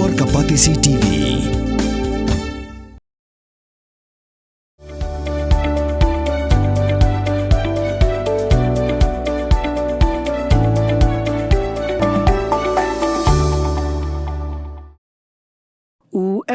Warga Patisi TV.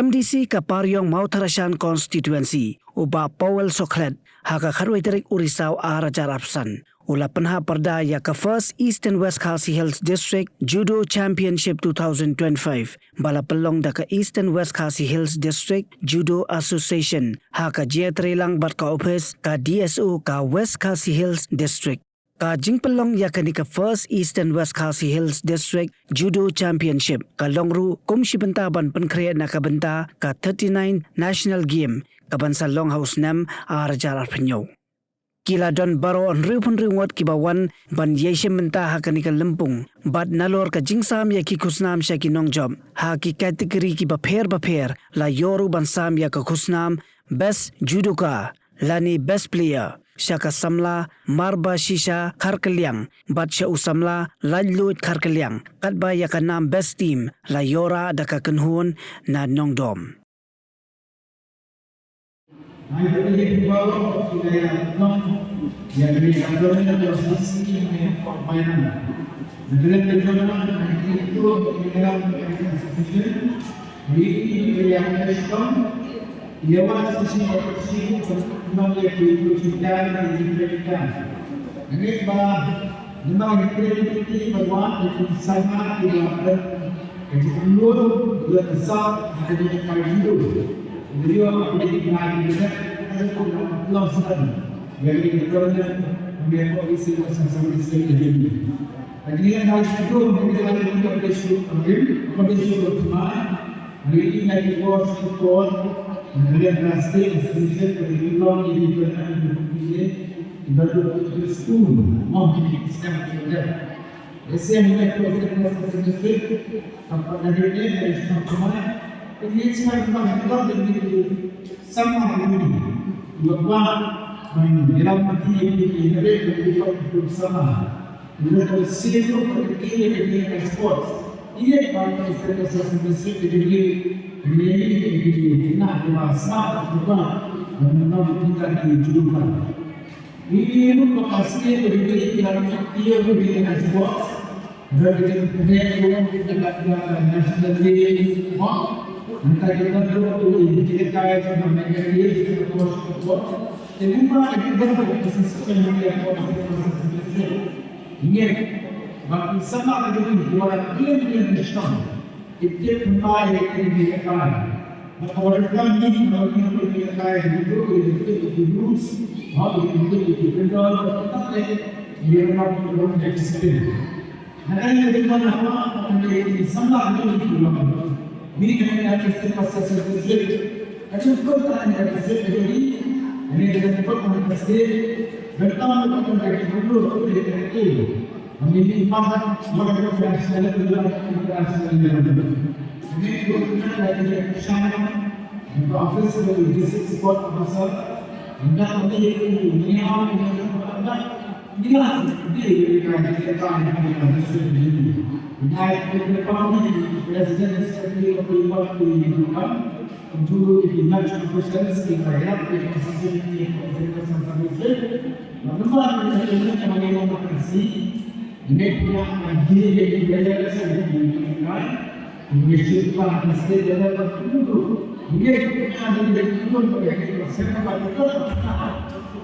MDC ka Paryong Mautarasyan Constituency uba Powell Soklet haka Kharwaiterik Urisaw Arajar Apsan ula Pynhap Pyrda ya ka First East and West Khasi Hills District Judo Championship 2025 bala pelong da ka East and West Khasi Hills District Judo Association haka Jietrilang bat ka office ka DSO ka West Khasi Hills District ka jingpelong yakani ka First East and West Khasi Hills District Judo Championship ka longru kumshibentaban penkreat na kabenta ka 39 National Game kabansa Longhouse Nem Arajar Arpenyo. Kila don baro on ripun ringot kibawan ban yeshim menta hakani ka lempung bad nalor ka jingsam ya ki kusnam sya ki nongjob ha ki kategori ki baper la yoru ban sam ya ka kusnam Best Judoka lani Best Player Syaka samla marba shisha karkeliang bat sya usamla lajlut karkeliang katba ya kanam best team la yora daka kenhun na nongdom. Ia masih sih memang dia perlu cinta dan diberikan. Ini memang diberi bahwa itu sama dengan itu perlu dia besar dari kayu. Beliau akan dikenali dengan langsung. Jadi kerana dia polisi sama sekali. Jadi yang harus itu menjadi kondisi utama. Really like was for the plastic institution for the long in school mounting system the same like ia pada institusi ini nak masa juga mengenal kita di jurusan ini pun pasti berdiri dalam dia berdiri dengan sebuah berdiri dengan kita lakukan nasional ini antara kita dulu kita kaya dengan negara sebuah terima kita berproses yang ini Bagi sama dengan dua kali Islam, itu pembaik yang dikatakan. Maka orang ini kalau kita dikatakan itu lurus, kalau itu benar benar dia orang disiplin. Nah ini dengan apa menjadi sama dengan ulama. Ini dengan kita proses tersebut. Ada kota yang tersebut ini dengan kota tersebut bertemu dengan dulu itu. Memilih ibadah sebagai nasional internasional ini berguna dari kesana untuk office sebagai district support officer dan memiliki dunia inilah dia yang dikatakan dengan nasional ini. Naik ke depan presiden sekali berlibat dihidupan untuk national officials di daerah yang masih bagaimana dengan demokrasi ini punya diri yang belajar sendiri, menyesuaikan mesti dalam tertentu. Ini ada di dalam bagaimana sekarang kita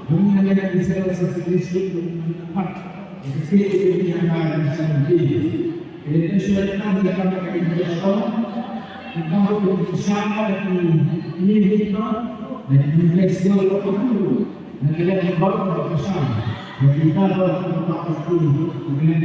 mengenai istilah sesuatu yang ada sendiri. Ini sudah ada dalam kehidupan kita bersama ini kita dan investor tertentu dan kita baru bersama. Kita harus melakukan dengan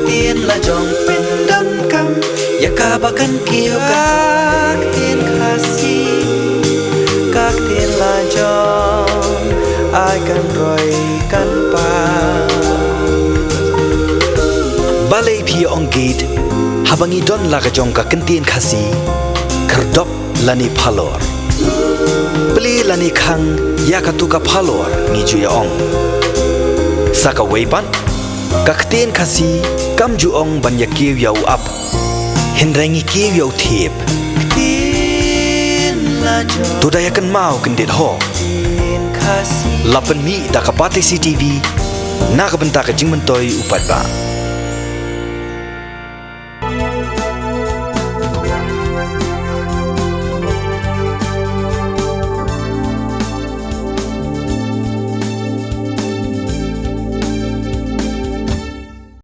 tiên là jong pin đam cam ya ka bakan kiu các tiên khasi các tiên là jong ai kan roi kan pa balei phi ong gate habangi don la ka jong ka kan tiên khasi kardop lani phalor beli lani khang ya ka tu ka phalor ni ju ya ong saka weipan kakten khasi kam ju ong ban ya kiu yau up hinrangi kiu yau thep tu da ya kan mau kan det ho lapan mi da ka pati CCTV na ka benta ka jingman toy upat ba